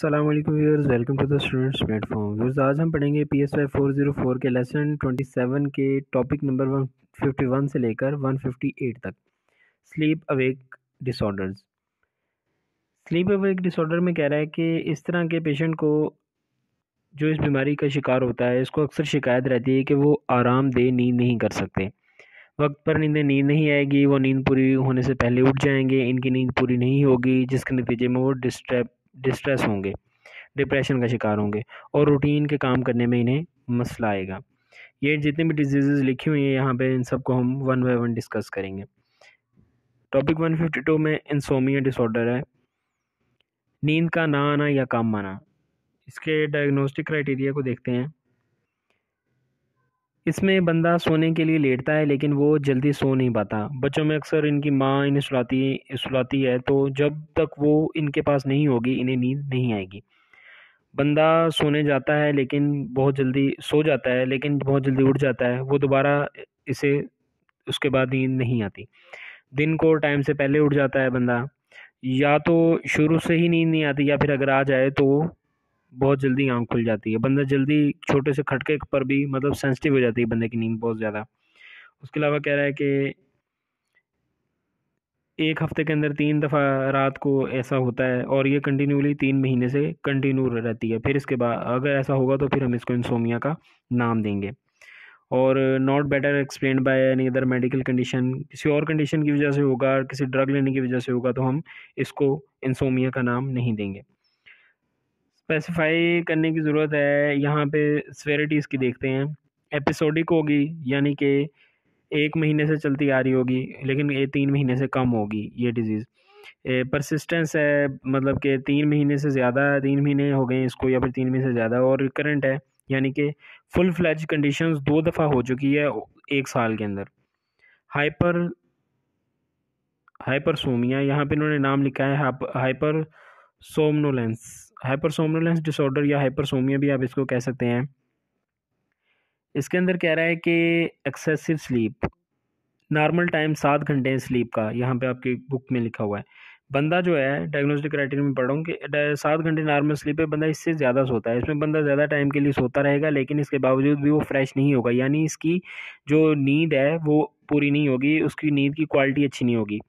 अस्सलाम वालेकुम viewers, welcome to the students platform. Viewers, आज हम पढ़ेंगे PSY 404 के लेसन 27 के टॉपिक नंबर 151 से लेकर 158 तक। Sleep awake disorders. Sleep awake disorder में कह रहा है कि इस तरह के पेशेंट को जो इस बीमारी का शिकार होता है, इसको अक्सर शिकायत रहती है कि वो आरामदेह नींद नहीं कर सकते। वक्त पर नींद नहीं आएगी, वो नींद पूरी होने से पहले उठ जाएंगे, इनकी नींद पूरी नहीं होगी, जिसके नतीजे में वो डिस्ट्रेस होंगे, डिप्रेशन का शिकार होंगे और रूटीन के काम करने में इन्हें मसला आएगा। ये जितनी भी डिजीज़ लिखी हुई हैं यहाँ पे, इन सबको हम वन बाय वन डिस्कस करेंगे। टॉपिक 152 में इंसोमिया डिसऑर्डर है, नींद का ना आना या कम आना। इसके डायग्नोस्टिक क्राइटेरिया को देखते हैं। इसमें बंदा सोने के लिए लेटता है लेकिन वो जल्दी सो नहीं पाता। बच्चों में अक्सर इनकी माँ इन्हें सुलाती है, तो जब तक वो इनके पास नहीं होगी इन्हें नींद नहीं आएगी। बंदा सोने जाता है लेकिन बहुत जल्दी सो जाता है, लेकिन बहुत जल्दी उठ जाता है, वो दोबारा इसे उसके बाद नींद नहीं आती। दिन को टाइम से पहले उठ जाता है बंदा, या तो शुरू से ही नींद नहीं आती या फिर अगर आ जाए तो बहुत जल्दी आँख खुल जाती है। बंदा जल्दी छोटे से खटके पर भी मतलब सेंसिटिव हो जाती है बंदे की नींद बहुत ज़्यादा। उसके अलावा कह रहा है कि एक हफ्ते के अंदर 3 दफ़ा रात को ऐसा होता है और ये कंटिन्यूली 3 महीने से कंटिन्यू रहती है। फिर इसके बाद अगर ऐसा होगा तो फिर हम इसको इंसोमिया का नाम देंगे। और not better explained by any other medical condition, किसी और कंडीशन की वजह से होगा, किसी ड्रग लेने की वजह से होगा, तो हम इसको इंसोमिया का नाम नहीं देंगे। स्पेसिफाई करने की ज़रूरत है। यहाँ पे सेवेरिटी इसकी देखते हैं। एपिसोडिक होगी, यानी कि 1 महीने से चलती आ रही होगी लेकिन ये 3 महीने से कम होगी ये डिज़ीज़। परसिस्टेंस है, मतलब कि 3 महीने से ज़्यादा, 3 महीने हो गए इसको या फिर 3 महीने से ज़्यादा। और रिकरेंट है, यानी कि फुल फ्लैज कंडीशंस 2 दफ़ा हो चुकी है 1 साल के अंदर। हाइपरसोमिया, यहाँ पे इन्होंने नाम लिखा है हाइपरसोमनोलेंस डिसऑर्डर या हाइपरसोमिया भी आप इसको कह सकते हैं। इसके अंदर कह रहा है कि एक्सेसिव स्लीप, नॉर्मल टाइम 7 घंटे है स्लीप का, यहाँ पे आपकी बुक में लिखा हुआ है। बंदा जो है डायग्नोस्टिक क्राइटेरिया में पढ़ रहा हूँ कि 7 घंटे नॉर्मल स्लीप है, बंदा इससे ज़्यादा सोता है। इसमें बंदा ज़्यादा टाइम के लिए सोता रहेगा लेकिन इसके बावजूद भी वो फ्रेश नहीं होगा, यानी इसकी जो नींद है वो पूरी नहीं होगी, उसकी नींद की क्वालिटी अच्छी नहीं होगी।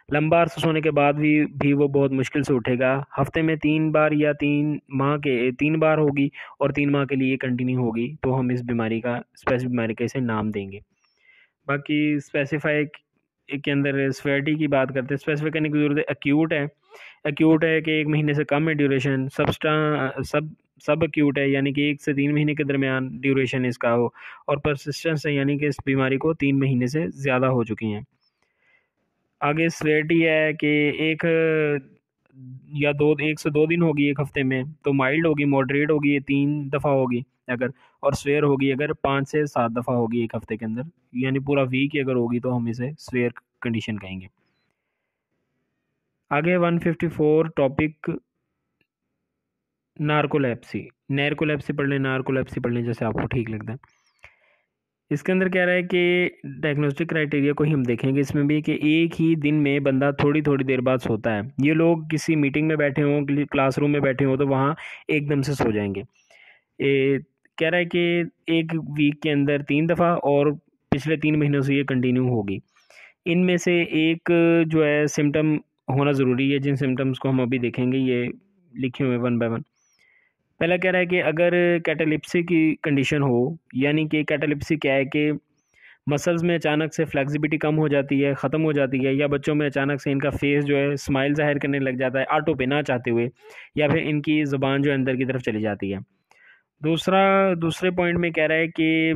लंबा अरसा सोने के बाद भी वो बहुत मुश्किल से उठेगा। हफ्ते में 3 बार या 3 बार होगी और 3 माह के लिए कंटिन्यू होगी, तो हम इस बीमारी का स्पेसिफिक बीमारी का इसे नाम देंगे। बाकी स्पेसिफाई के अंदर सेवेरिटी की बात करते हैं। स्पेसिफाई करने की ज़रूरत है। एक्यूट है कि 1 महीने से कम है ड्यूरेशन। सब एक्यूट है, यानी कि 1 से 3 महीने के दरमियान ड्यूरेशन इसका हो। और परसिस्टेंस है, यानी कि इस बीमारी को 3 महीने से ज़्यादा हो चुकी हैं। आगे सेवेरिटी है कि 1 से 2 दिन होगी 1 हफ्ते में, तो माइल्ड होगी, मॉडरेट होगी, ये 3 दफ़ा होगी अगर, और स्वेयर होगी अगर 5 से 7 दफ़ा होगी 1 हफ्ते के अंदर, यानी पूरा वीक अगर होगी तो हम इसे स्वेयर कंडीशन कहेंगे। आगे 154 टॉपिक नार्कोलेप्सी पढ़ लें, नार्कोलेप्सी पढ़ लें, जैसे आपको ठीक लगता है। इसके अंदर कह रहा है कि डायग्नोस्टिक क्राइटेरिया को ही हम देखेंगे इसमें भी, कि एक ही दिन में बंदा थोड़ी थोड़ी देर बाद सोता है। ये लोग किसी मीटिंग में बैठे हों, क्लासरूम में बैठे हों, तो वहाँ एकदम से सो जाएंगे। कह रहा है कि 1 वीक के अंदर 3 दफ़ा और पिछले 3 महीनों से ये कंटिन्यू होगी। इनमें से एक जो है सिम्टम होना ज़रूरी है, जिन सिम्टम्स को हम अभी देखेंगे, ये लिखे हुए वन बाय वन। पहला कह रहा है कि अगर कैटालिप्सी की कंडीशन हो, यानी कि कैटालिप्सी क्या है कि मसल्स में अचानक से फ्लेक्सिबिलिटी कम हो जाती है, ख़त्म हो जाती है, या बच्चों में अचानक से इनका फेस जो है स्माइल ज़ाहिर करने लग जाता है ऑटो पे ना चाहते हुए, या फिर इनकी ज़ुबान जो अंदर की तरफ चली जाती है। दूसरे पॉइंट में कह रहा है कि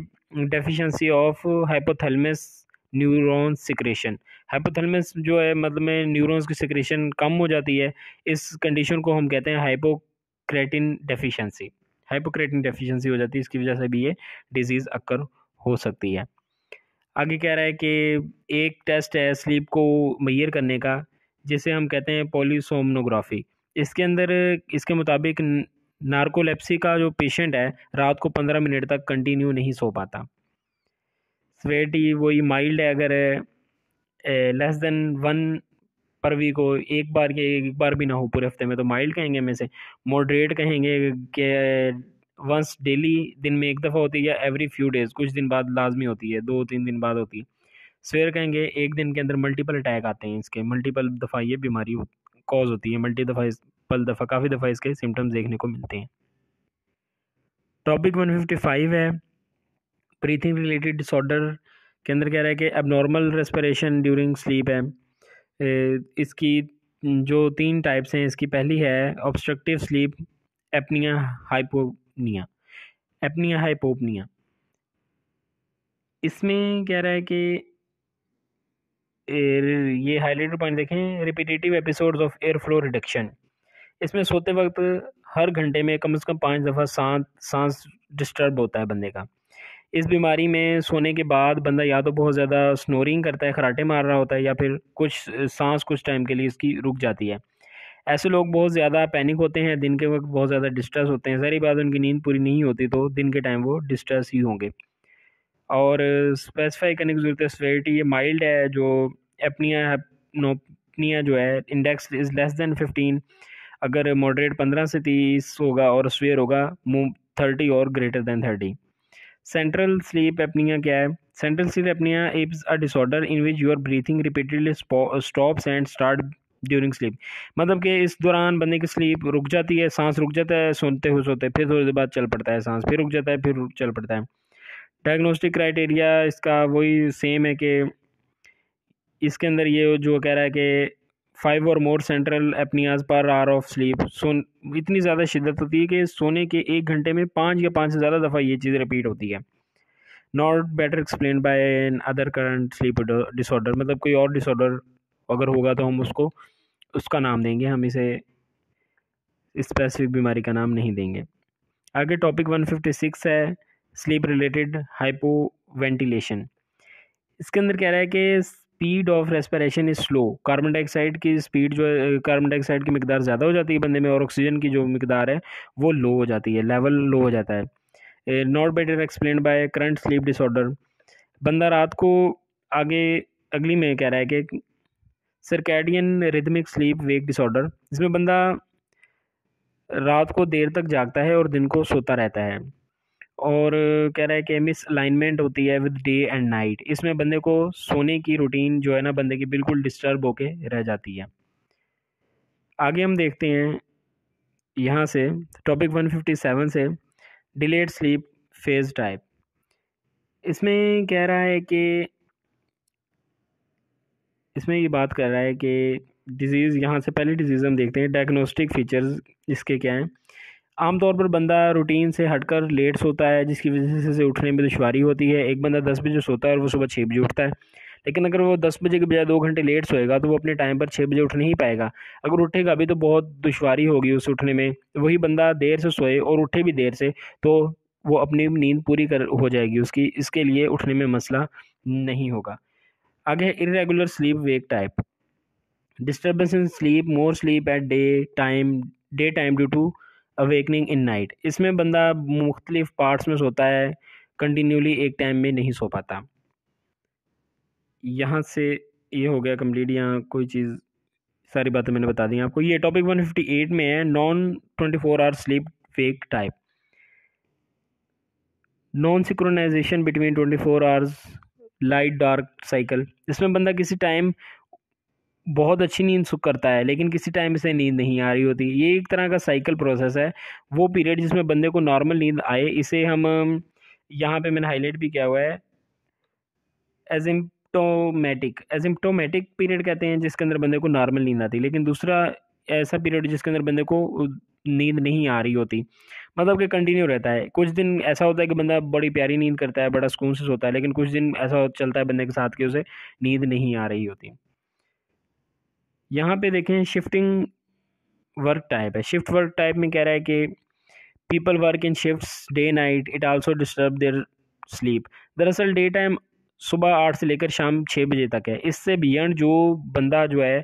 deficiency of hypothalamus neuron secretion. Hypothalamus जो है, मतलब में न्यूरॉन्स की सिक्रेशन कम हो जाती है। इस कंडीशन को हम कहते हैं हाइपोक्रेटिन डेफिशिएंसी हो जाती है, इसकी वजह से भी ये डिजीज़ अक्कर हो सकती है। आगे कह रहा है कि एक टेस्ट है स्लीप को मेजर करने का, जिसे हम कहते हैं पॉलीसोमनोग्राफी। इसके अंदर इसके मुताबिक नार्कोलेप्सी का जो पेशेंट है रात को 15 मिनट तक कंटिन्यू नहीं सो पाता। सेवेरिटी वही माइल्ड है, अगर लेस देन 1 पर वीक हो, एक बार भी ना हो पूरे हफ्ते में, तो माइल्ड कहेंगे हम इसे। मॉडरेट कहेंगे कि वंस डेली, दिन में एक दफ़ा होती है, या एवरी फ्यू डेज, कुछ दिन बाद लाजमी होती है, 2-3 दिन बाद होती है। स्वेयर कहेंगे एक दिन के अंदर मल्टीपल अटैक आते हैं इसके, मल्टीपल दफ़ा ये बीमारी कॉज होती है, मल्टीपल दफ़ा काफ़ी दफ़ा इसके सिम्टम्स देखने को मिलते हैं। टॉपिक 155 है ब्रीथिंग रिलेटेड डिसऑर्डर के अंदर कह रहा है कि एबनॉर्मल रेस्पिरेशन ड्यूरिंग स्लीप है। इसकी जो 3 टाइप्स हैं, इसकी पहली है ऑब्स्ट्रक्टिव स्लीप एपनिया हाइपोनिया। एपनिया हाइपोपनिया, इसमें कह रहा है कि ये हाईलाइटेड पॉइंट देखें, repetitive episodes of air flow reduction. इसमें सोते वक्त हर घंटे में कम से कम 5 दफ़ा सांस डिस्टर्ब होता है बंदे का। इस बीमारी में सोने के बाद बंदा या तो बहुत ज़्यादा स्नोरिंग करता है, खराटे मार रहा होता है, या फिर सांस कुछ टाइम के लिए इसकी रुक जाती है। ऐसे लोग बहुत ज़्यादा पैनिक होते हैं, दिन के वक्त बहुत ज़्यादा डिस्ट्रेस होते हैं, सारी बात उनकी नींद पूरी नहीं होती, तो दिन के टाइम वो डिस्ट्रेस ही होंगे। और स्पेसिफाई करने की ज़रूरत है सेवेरिटी, ये माइल्ड है, जो एपनिया जो है इंडेक्स इज़ लेस देन 15, अगर मॉडरेट 15 से 30 होगा, और स्वेयर होगा 30 और greater than 30। Central sleep apnoea क्या है? Central sleep apnoea is a disorder in which your breathing repeatedly stops and start during sleep. मतलब कि इस दौरान बंदे की स्लीप रुक जाती है, सांस रुक जाता है सोते, फिर थोड़ी देर बाद चल पड़ता है, सांस फिर रुक जाता है, फिर चल पड़ता है। डायग्नोस्टिक क्राइटेरिया इसका वही सेम है कि इसके अंदर ये जो कह रहा है कि 5 और मोर central एपनियाज per hour of sleep, इतनी ज़्यादा शिद्दत होती है कि सोने के 1 घंटे में 5 या 5 से ज़्यादा दफ़ा ये चीज़ रिपीट होती है। Not better explain by an other current sleep disorder, मतलब कोई और डिसऑर्डर अगर होगा तो हम उसका नाम देंगे, हम इसे स्पेसिफिक बीमारी का नाम नहीं देंगे। आगे टॉपिक 156 है स्लीप रिलेटेड हाइपोवेंटिलेशन। इसके अंदर कह रहा है कि speed of respiration is slow. Carbon dioxide की स्पीड जो है, कार्बन डाइऑक्साइड की मिकदार ज़्यादा हो जाती है बंदे में, और ऑक्सीजन की जो मिकदार है वो लो हो जाती है, लेवल लो हो जाता है। Not better explain by current sleep disorder. बंदा रात को आगे अगली में कह रहा है कि circadian rhythmic sleep wake disorder, जिसमें बंदा रात को देर तक जागता है और दिन को सोता रहता है, और कह रहा है कि मिस अलाइनमेंट होती है विद डे एंड नाइट। इसमें बंदे को सोने की रूटीन जो है ना बंदे की बिल्कुल डिस्टर्ब होके रह जाती है। आगे हम देखते हैं यहाँ से टॉपिक 157 से डिलेड स्लीप फेज टाइप। इसमें कह रहा है कि इसमें ये बात कर रहा है कि डिज़ीज़, यहाँ से पहले डिज़ीज़ हम देखते हैं, डायग्नोस्टिक फीचर्स इसके क्या हैं। आमतौर पर बंदा रूटीन से हटकर लेट सोता है, जिसकी वजह से उठने में दुश्वारी होती है। एक बंदा 10 बजे सोता है और वो सुबह 6 बजे उठता है, लेकिन अगर वो 10 बजे के बजाय 2 घंटे लेट सोएगा तो वो अपने टाइम पर 6 बजे उठ नहीं पाएगा। अगर उठेगा भी तो बहुत दुश्वारी होगी उसे उठने में। वही बंदा देर से सोए और उठे भी देर से, तो वो अपनी नींद पूरी हो जाएगी उसकी, इसके लिए उठने में मसला नहीं होगा। आगे है irregular sleep wake type. Disturbance in sleep, more sleep at day time due to awakening in night. इसमें बंदा मुख्तलिफ पार्ट्स में सोता है, कंटिन्यूली एक टाइम में नहीं सो पाता। यहाँ से ये हो गया कंप्लीट, यहाँ कोई चीज़ सारी बातें मैंने बता दी आपको। ये टॉपिक 158 में है non 24 hour sleep wake type. Non synchronization between 24 hours light dark cycle. इसमें बंदा किसी टाइम बहुत अच्छी नींद सुख करता है, लेकिन किसी टाइम से नींद नहीं आ रही होती। ये एक तरह का साइकिल प्रोसेस है। वो पीरियड जिसमें बंदे को नॉर्मल नींद आए, इसे हम यहाँ पे मैंने हाईलाइट भी किया हुआ है, एजिम्प्टोमेटिक पीरियड कहते हैं, जिसके अंदर बंदे को नॉर्मल नींद आती है। लेकिन दूसरा ऐसा पीरियड जिसके अंदर बंदे को नींद नहीं आ रही होती, मतलब कि कंटिन्यू रहता है। कुछ दिन ऐसा होता है कि बंदा बड़ी प्यारी नींद करता है, बड़ा सुकून से सोता है, लेकिन कुछ दिन ऐसा चलता है बंदे के साथ कि उसे नींद नहीं आ रही होती। यहाँ पे देखें शिफ्टिंग वर्क टाइप है। शिफ्ट वर्क टाइप में कह रहा है कि people work in shifts day night, it also disturb there sleep. दरअसल डे टाइम सुबह 8 से लेकर शाम 6 बजे तक है। इससे बियॉन्ड जो बंदा जो है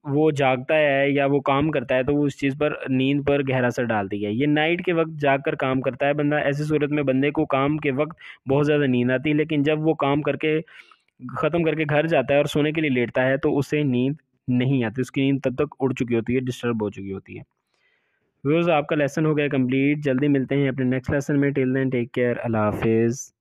वो जागता है या वो काम करता है, तो वो उस चीज़ पर, नींद पर गहरा असर डालती है। ये नाइट के वक्त जाग कर काम करता है बंदा, ऐसी सूरत में बंदे को काम के वक्त बहुत ज़्यादा नींद आती है, लेकिन जब वो काम करके ख़त्म करके घर जाता है और सोने के लिए लेटता है तो उसे नींद नहीं आती, उसकी नींद तब तक उड़ चुकी होती है, डिस्टर्ब हो चुकी होती है। व्यूअर्स, आपका लेसन हो गया कंप्लीट। जल्दी मिलते हैं अपने नेक्स्ट लेसन में। टिल देन टेक केयर, अल्लाह हाफिज़।